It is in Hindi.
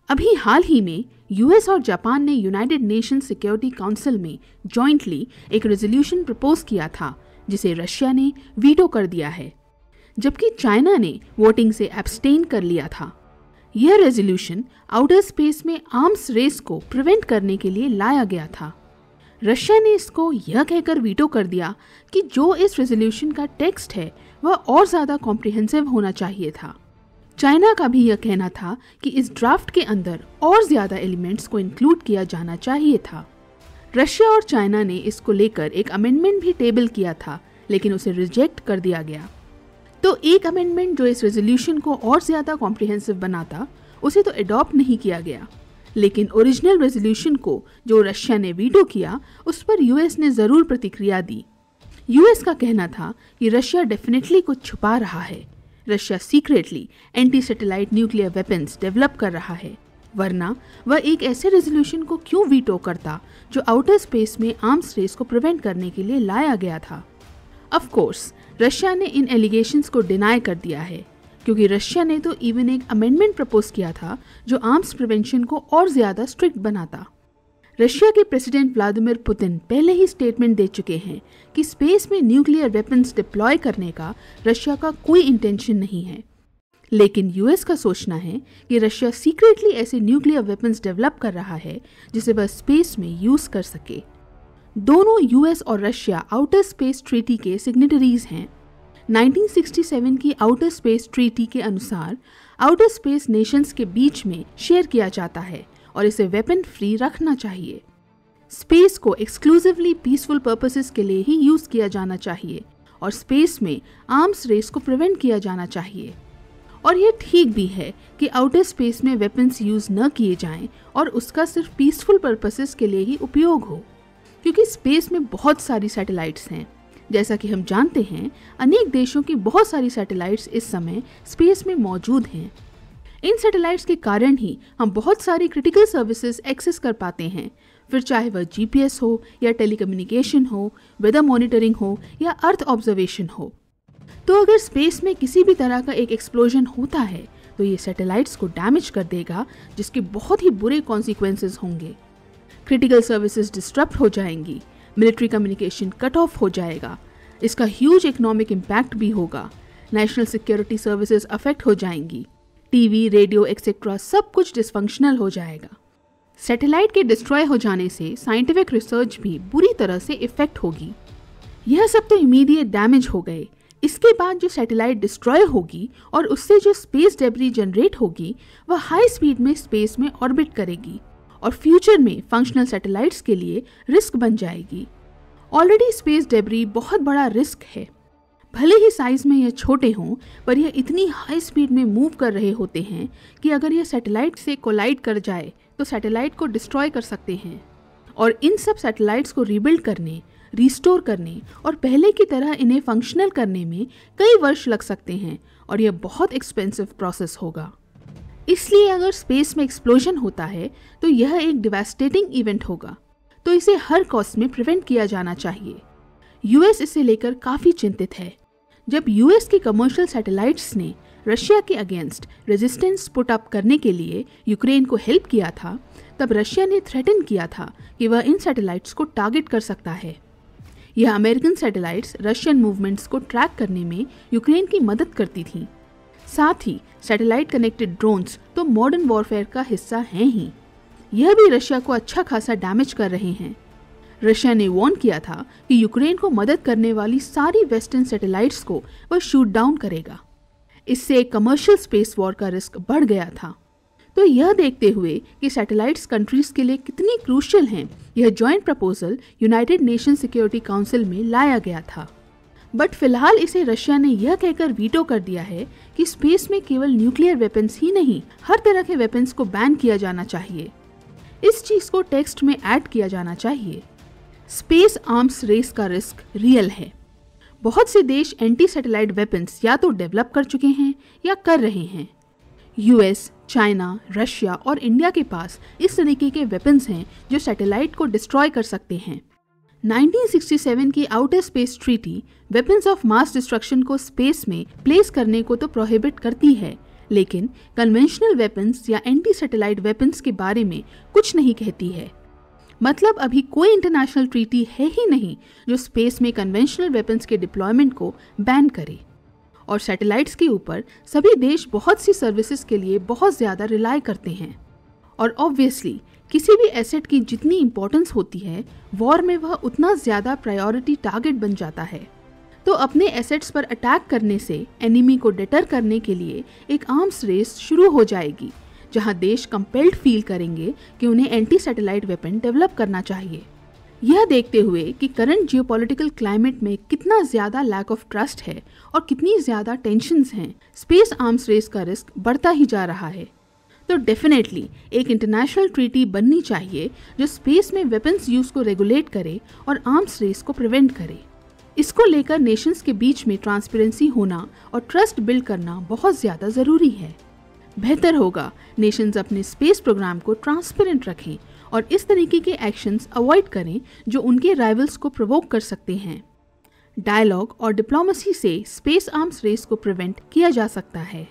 अभी हाल ही में यूएस और जापान ने यूनाइटेड नेशन सिक्योरिटी काउंसिल में जॉइंटली एक रेजोल्यूशन प्रपोज किया था जिसे रशिया ने वीटो कर दिया है, जबकि चाइना ने वोटिंग से एब्सटेन कर लिया था। यह रेजोल्यूशन आउटर स्पेस में आर्म्स रेस को प्रिवेंट करने के लिए लाया गया था। रशिया ने इसको यह कहकर वीटो कर दिया कि जो इस रेजोल्यूशन का टेक्स्ट है वह और ज्यादा कॉम्प्रिहेंसिव होना चाहिए था। चाइना का भी यह कहना था कि इस ड्राफ्ट के अंदर और ज्यादा एलिमेंट्स को इंक्लूड किया जाना चाहिए था। रशिया और चाइना ने इसको लेकर एक अमेंडमेंट भी टेबल किया था, लेकिन उसे रिजेक्ट कर दिया गया। तो एक अमेंडमेंट जो इस रेजोल्यूशन को और ज्यादा कॉम्प्रिहेंसिव बनाता, उसे तो अडॉप्ट नहीं किया गया, लेकिन ओरिजिनल रेजोल्यूशन को जो रशिया ने वीटो किया उस पर यूएस ने जरूर प्रतिक्रिया दी। यूएस का कहना था कि रशिया डेफिनेटली कुछ छुपा रहा है। Russia secretly anti satellite nuclear weapons develop कर रहा है, वरना वह एक ऐसे रेजोल्यूशन को क्यों वीटो करता जो आउटर स्पेस में आर्म्स रेस को प्रिवेंट करने के लिए लाया गया था। ऑफ कोर्स रशिया ने इन एलिगेशंस को डिनाई कर दिया है, क्योंकि रशिया ने तो इवन एक अमेंडमेंट प्रपोज किया था जो आर्म्स प्रिवेंशन को और ज्यादा स्ट्रिक्ट बनाता। रशिया के प्रेसिडेंट व्लादिमीर पुतिन पहले ही स्टेटमेंट दे चुके हैं कि स्पेस में न्यूक्लियर वेपन्स डिप्लॉय करने का रशिया का कोई इंटेंशन नहीं है, लेकिन यूएस का सोचना है कि रशिया सीक्रेटली ऐसे न्यूक्लियर वेपन्स डेवलप कर रहा है जिसे वह स्पेस में यूज कर सके। दोनों यूएस और रशिया आउटर स्पेस ट्रीटी के सिग्नेटरीज हैं। 1967 की आउटर स्पेस ट्रीटी के अनुसार आउटर स्पेस नेशंस के बीच में शेयर किया जाता है और इसे वेपन फ्री रखना चाहिए। स्पेस को एक्सक्लूसिवली पीसफुल पर्पसेस के लिए ही यूज किया जाना चाहिए और स्पेस में आर्म्स रेस को प्रिवेंट किया जाना चाहिए। और यह ठीक भी है कि आउटर स्पेस में वेपन्स यूज न किए जाएं और उसका सिर्फ पीसफुल पर्पसेस के लिए ही उपयोग हो, क्योंकि स्पेस में बहुत सारी सैटेलाइट्स हैं। जैसा कि हम जानते हैं, अनेक देशों की बहुत सारी सैटेलाइट्स इस समय स्पेस में मौजूद हैं। इन सैटेलाइट्स के कारण ही हम बहुत सारी क्रिटिकल सर्विसेज एक्सेस कर पाते हैं, फिर चाहे वह जीपीएस हो या टेलीकम्युनिकेशन हो, वेदर मॉनिटरिंग हो या अर्थ ऑब्जर्वेशन हो। तो अगर स्पेस में किसी भी तरह का एक एक्सप्लोजन होता है तो ये सैटेलाइट्स को डैमेज कर देगा, जिसके बहुत ही बुरे कॉन्सिक्वेंसेस होंगे। क्रिटिकल सर्विसेज डिस्टर्ब हो जाएंगी, मिलिट्री कम्युनिकेशन कट ऑफ हो जाएगा, इसका ह्यूज इकोनॉमिक इम्पैक्ट भी होगा, नेशनल सिक्योरिटी सर्विसेज अफेक्ट हो जाएंगी, टीवी, रेडियो एक्सेट्रा सब कुछ डिसफंक्शनल हो जाएगा। सैटेलाइट के डिस्ट्रॉय हो जाने से साइंटिफिक रिसर्च भी बुरी तरह से इफेक्ट होगी। यह सब तो इमीडिएट डैमेज हो गए। इसके बाद जो सैटेलाइट डिस्ट्रॉय होगी और उससे जो स्पेस डेब्री जनरेट होगी वह हाई स्पीड में स्पेस में ऑर्बिट करेगी और फ्यूचर में फंक्शनल सैटेलाइट्स के लिए रिस्क बन जाएगी। ऑलरेडी स्पेस डेब्री बहुत बड़ा रिस्क है। भले ही साइज में यह छोटे हों, पर यह इतनी हाई स्पीड में मूव कर रहे होते हैं कि अगर यह सैटेलाइट से कोलाइड कर जाए तो सैटेलाइट को डिस्ट्रॉय कर सकते हैं। और इन सब सैटेलाइट्स को रीबिल्ड करने, रिस्टोर करने और पहले की तरह इन्हें फंक्शनल करने में कई वर्ष लग सकते हैं और यह बहुत एक्सपेंसिव प्रोसेस होगा। इसलिए अगर स्पेस में एक्सप्लोजन होता है तो यह एक डिवास्टेटिंग इवेंट होगा, तो इसे हर कॉस्ट में प्रिवेंट किया जाना चाहिए। यूएस इसे लेकर काफी चिंतित है। जब यूएस के कमर्शियल सैटेलाइट्स ने रशिया के अगेंस्ट रेजिस्टेंस पुट अप करने के लिए यूक्रेन को हेल्प किया था, तब रशिया ने थ्रेटन किया था कि वह इन सैटेलाइट्स को टारगेट कर सकता है। यह अमेरिकन सैटेलाइट्स रशियन मूवमेंट्स को ट्रैक करने में यूक्रेन की मदद करती थी। साथ ही सैटेलाइट कनेक्टेड ड्रोन्स तो मॉडर्न वॉरफेयर का हिस्सा हैं ही। यह भी रशिया को अच्छा खासा डैमेज कर रहे हैं। रशिया ने वार्न किया था कि यूक्रेन को मदद करने वाली सारी वेस्टर्न सैटेलाइट्स को वह शूट डाउन करेगा। इससे एक कमर्शियल स्पेस वॉर का रिस्क बढ़ गया था। तो यह देखते हुए कि सैटेलाइट्स कंट्रीज के लिए कितनी क्रूशियल हैं, यह joint proposal United nation security council में लाया गया था। बट फिलहाल इसे रशिया ने यह कहकर वीटो कर दिया है कि स्पेस में केवल न्यूक्लियर वेपन्स ही नहीं, हर तरह के वेपन्स को बैन किया जाना चाहिए। इस चीज को टेक्स्ट में ऐड किया जाना चाहिए। स्पेस आर्म्स रेस का रिस्क रियल है। बहुत से देश एंटी सैटेलाइट वेपन्स या तो डेवलप कर चुके हैं या कर रहे हैं। यूएस, चाइना, रशिया और इंडिया के पास इस तरीके के वेपन्स हैं जो सैटेलाइट को डिस्ट्रॉय कर सकते हैं। 1967 की outer space treaty weapons of mass destruction को स्पेस में प्लेस करने को तो प्रोहिबिट करती है, लेकिन कन्वेंशनल वेपन्स या एंटी सैटेलाइट वेपन्स के बारे में कुछ नहीं कहती है। मतलब अभी कोई इंटरनेशनल ट्रीटी है ही नहीं जो स्पेस में कन्वेंशनल वेपन्स के डिप्लॉयमेंट को बैन करे। और सैटेलाइट्स के ऊपर सभी देश बहुत सी सर्विसेज के लिए बहुत ज़्यादा रिलाई करते हैं। और ऑब्वियसली किसी भी एसेट की जितनी इंपॉर्टेंस होती है, वॉर में वह उतना ज़्यादा प्रायोरिटी टारगेट बन जाता है। तो अपने एसेट्स पर अटैक करने से एनिमी को डिटर करने के लिए एक आर्म्स रेस शुरू हो जाएगी, जहां देश कंपेल्ड फील करेंगे कि उन्हें एंटी सैटेलाइट वेपन डेवलप करना चाहिए। यह देखते हुए कि करंट जियोपॉलिटिकल क्लाइमेट में कितना ज़्यादा लैक ऑफ ट्रस्ट है और कितनी ज़्यादा टेंशन्स हैं, स्पेस आर्म्स रेस का रिस्क बढ़ता ही जा रहा है। तो डेफिनेटली एक इंटरनेशनल ट्रीटी बननी चाहिए जो स्पेस में वेपन्स यूज को रेगुलेट करे और आर्म्स रेस को प्रिवेंट करे। इसको लेकर नेशंस के बीच में ट्रांसपेरेंसी होना और ट्रस्ट बिल्ड करना बहुत ज़्यादा ज़रूरी है। बेहतर होगा नेशंस अपने स्पेस प्रोग्राम को ट्रांसपेरेंट रखें और इस तरीके के एक्शंस अवॉइड करें जो उनके राइवल्स को प्रोवोक कर सकते हैं। डायलॉग और डिप्लोमेसी से स्पेस आर्म्स रेस को प्रिवेंट किया जा सकता है।